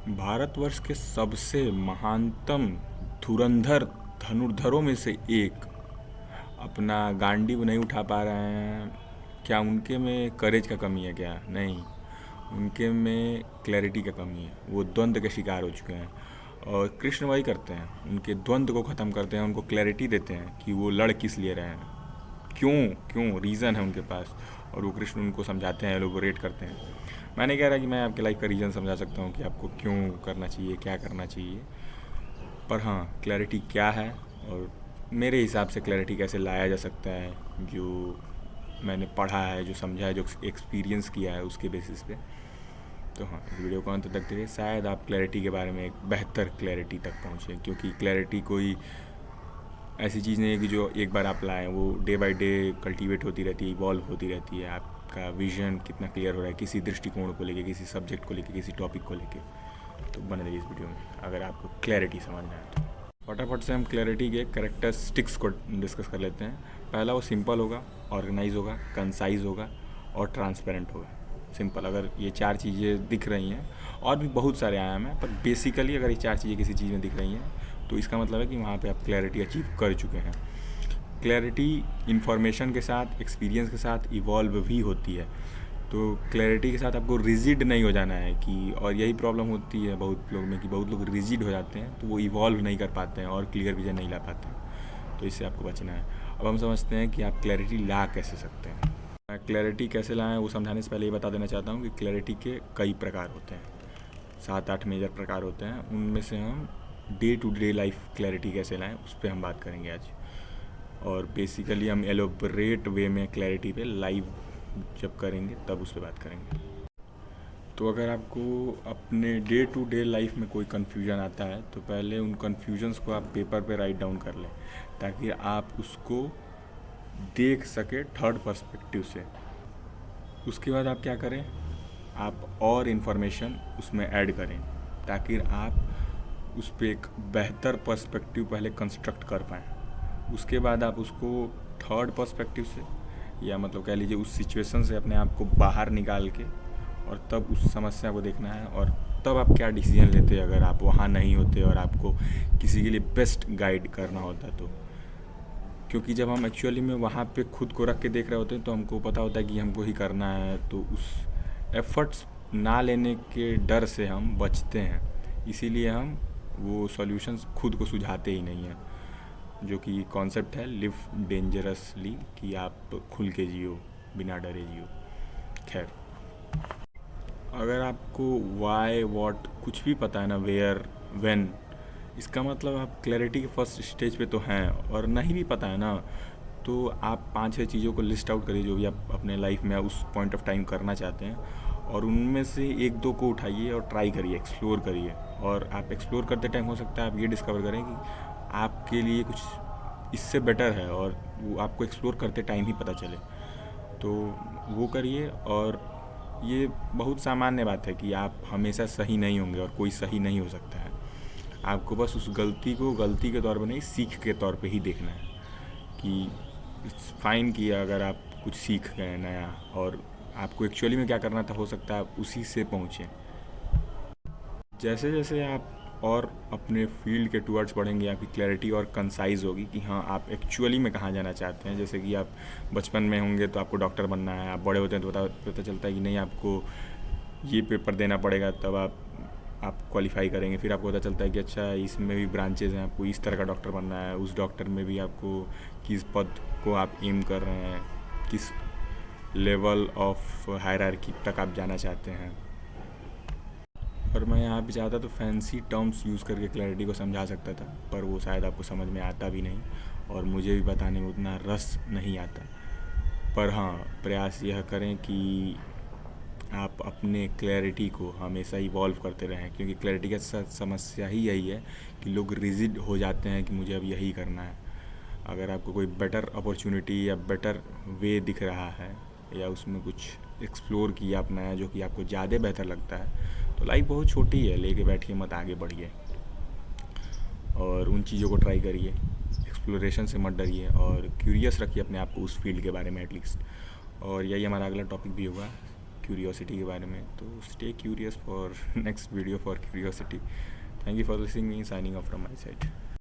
भारतवर्ष के सबसे महानतम धुरंधर धनुर्धरों में से एक अपना गांडीव नहीं उठा पा रहे हैं। क्या उनके में करेज का कमी है? क्या नहीं, उनके में क्लैरिटी का कमी है। वो द्वंद्व के शिकार हो चुके हैं और कृष्ण वही करते हैं, उनके द्वंद्व को ख़त्म करते हैं, उनको क्लैरिटी देते हैं कि वो लड़ किस लिए रहे हैं, क्यों क्यों रीज़न है उनके पास, और वो कृष्ण उनको समझाते हैं, एलोबोरेट करते हैं। मैं नहीं कह रहा कि मैं आपके लाइफ का रीज़न समझा सकता हूँ कि आपको क्यों करना चाहिए, क्या करना चाहिए, पर हाँ, क्लैरिटी क्या है और मेरे हिसाब से क्लैरिटी कैसे लाया जा सकता है, जो मैंने पढ़ा है, जो समझा है, जो एक्सपीरियंस किया है, उसके बेसिस पे। तो हाँ, इस वीडियो को अंत तक देखिए, शायद आप क्लैरिटी के बारे में एक बेहतर क्लैरिटी तक पहुँचें, क्योंकि क्लैरिटी कोई ऐसी चीज़ नहीं है कि जो एक बार आप लाएँ, वो डे बाय डे कल्टीवेट होती रहती है, इवॉल्व होती रहती है। आपका विजन कितना क्लियर हो रहा है किसी दृष्टिकोण को लेके, किसी सब्जेक्ट को लेके, किसी टॉपिक को लेके। तो बने रहिए इस वीडियो में अगर आपको क्लैरिटी समझना है तो। फटाफट से हम क्लैरिटी के कैरेक्टरिस्टिक्स को डिस्कस कर लेते हैं। पहला, वो सिंपल होगा, ऑर्गेनाइज होगा, कंसाइज होगा और ट्रांसपेरेंट होगा। सिंपल, अगर ये चार चीज़ें दिख रही हैं, और भी बहुत सारे आयाम हैं, पर बेसिकली अगर ये चार चीज़ें किसी चीज़ में दिख रही हैं तो इसका मतलब है कि वहाँ पे आप क्लैरिटी अचीव कर चुके हैं। क्लैरिटी इन्फॉर्मेशन के साथ, एक्सपीरियंस के साथ इवॉल्व भी होती है। तो क्लैरिटी के साथ आपको रिजिड नहीं हो जाना है कि, और यही प्रॉब्लम होती है बहुत लोग में कि बहुत लोग रिजिड हो जाते हैं, तो वो इवॉल्व नहीं कर पाते हैं और क्लियर विजन नहीं ला पाते हैं। तो इससे आपको बचना है। अब हम समझते हैं कि आप क्लैरिटी ला कैसे सकते हैं। मैं क्लैरिटी कैसे लाएं वो समझाने से पहले ये बता देना चाहता हूँ कि क्लैरिटी के कई प्रकार होते हैं, 7-8 मेजर प्रकार होते हैं। उनमें से हम day to day life clarity कैसे लाएं उस पर हम बात करेंगे आज। और बेसिकली हम एलोबरेट वे में क्लैरिटी पे लाइव जब करेंगे तब उस पर बात करेंगे। तो अगर आपको अपने डे टू डे लाइफ में कोई कन्फ्यूजन आता है तो पहले उन कन्फ्यूजन्स को आप पेपर पे राइट डाउन कर लें, ताकि आप उसको देख सके थर्ड पर्सपेक्टिव से। उसके बाद आप क्या करें, आप और इन्फॉर्मेशन उसमें ऐड करें, ताकि आप उस पर एक बेहतर पर्सपेक्टिव पहले कंस्ट्रक्ट कर पाएँ। उसके बाद आप उसको थर्ड पर्सपेक्टिव से, या मतलब कह लीजिए उस सिचुएशन से अपने आप को बाहर निकाल के, और तब उस समस्या को देखना है, और तब आप क्या डिसीजन लेते अगर आप वहाँ नहीं होते और आपको किसी के लिए बेस्ट गाइड करना होता तो। क्योंकि जब हम एक्चुअली में वहाँ पे खुद को रख के देख रहे होते हैं तो हमको पता होता है कि हमको ही करना है, तो उस एफर्ट्स ना लेने के डर से हम बचते हैं। इसीलिए हम वो सॉल्यूशंस खुद को सुझाते ही नहीं हैं, जो कि कॉन्सेप्ट है लिव डेंजरसली, कि आप खुल के जियो, बिना डरे जियो। खैर, अगर आपको वाई वॉट कुछ भी पता है ना, वेयर व्हेन, इसका मतलब आप क्लैरिटी के फर्स्ट स्टेज पे तो हैं। और नहीं भी पता है ना, तो आप 5-6 चीज़ों को लिस्ट आउट करिए जो भी आप अपने लाइफ में उस पॉइंट ऑफ टाइम करना चाहते हैं, और उनमें से 1-2 को उठाइए और ट्राई करिए, एक्सप्लोर करिए। और आप एक्सप्लोर करते टाइम हो सकता है आप ये डिस्कवर करें कि आपके लिए कुछ इससे बेटर है, और वो आपको एक्सप्लोर करते टाइम ही पता चले। तो वो करिए। और ये बहुत सामान्य बात है कि आप हमेशा सही नहीं होंगे और कोई सही नहीं हो सकता है। आपको बस उस गलती को गलती के तौर पे नहीं, सीख के तौर पे ही देखना है कि इट्स फाइन किया अगर आप कुछ सीख गए नया, और आपको एक्चुअली में क्या करना था हो सकता है आप उसी से पहुँचें। जैसे जैसे आप और अपने फील्ड के टूवर्ड्स बढ़ेंगे, आपकी क्लैरिटी और कंसाइज होगी कि हाँ आप एक्चुअली में कहाँ जाना चाहते हैं। जैसे कि आप बचपन में होंगे तो आपको डॉक्टर बनना है, आप बड़े होते हैं तो पता चलता है कि नहीं आपको ये पेपर देना पड़ेगा, तब आप क्वालिफाई करेंगे। फिर आपको पता चलता है कि अच्छा इसमें भी ब्रांचेज़ हैं, आपको इस तरह का डॉक्टर बनना है। उस डॉक्टर में भी आपको किस पद को आप एम कर रहे हैं, किस लेवल ऑफ हायरार्की तक आप जाना चाहते हैं। और मैं यहाँ पे चाहता तो फैंसी टर्म्स यूज़ करके क्लैरिटी को समझा सकता था, पर वो शायद आपको समझ में आता भी नहीं, और मुझे भी बताने में उतना रस नहीं आता। पर हाँ, प्रयास यह करें कि आप अपने क्लैरिटी को हमेशा इवॉल्व करते रहें, क्योंकि क्लैरिटी के साथ समस्या ही यही है कि लोग रिजिड हो जाते हैं कि मुझे अब यही करना है। अगर आपको कोई बेटर अपॉर्चुनिटी या बेटर वे दिख रहा है, या उसमें कुछ एक्सप्लोर किया अपना है जो कि आपको ज़्यादा बेहतर लगता है, तो लाइफ बहुत छोटी है, लेके बैठिए मत, आगे बढ़िए और उन चीज़ों को ट्राई करिए। एक्सप्लोरेशन से मत डरिए और क्यूरियस रखिए अपने आप को उस फील्ड के बारे में एटलीस्ट। और यही हमारा अगला टॉपिक भी होगा, क्यूरियोसिटी के बारे में। तो stay curious for next video for curiosity. Thank you for listening me, signing off from my side.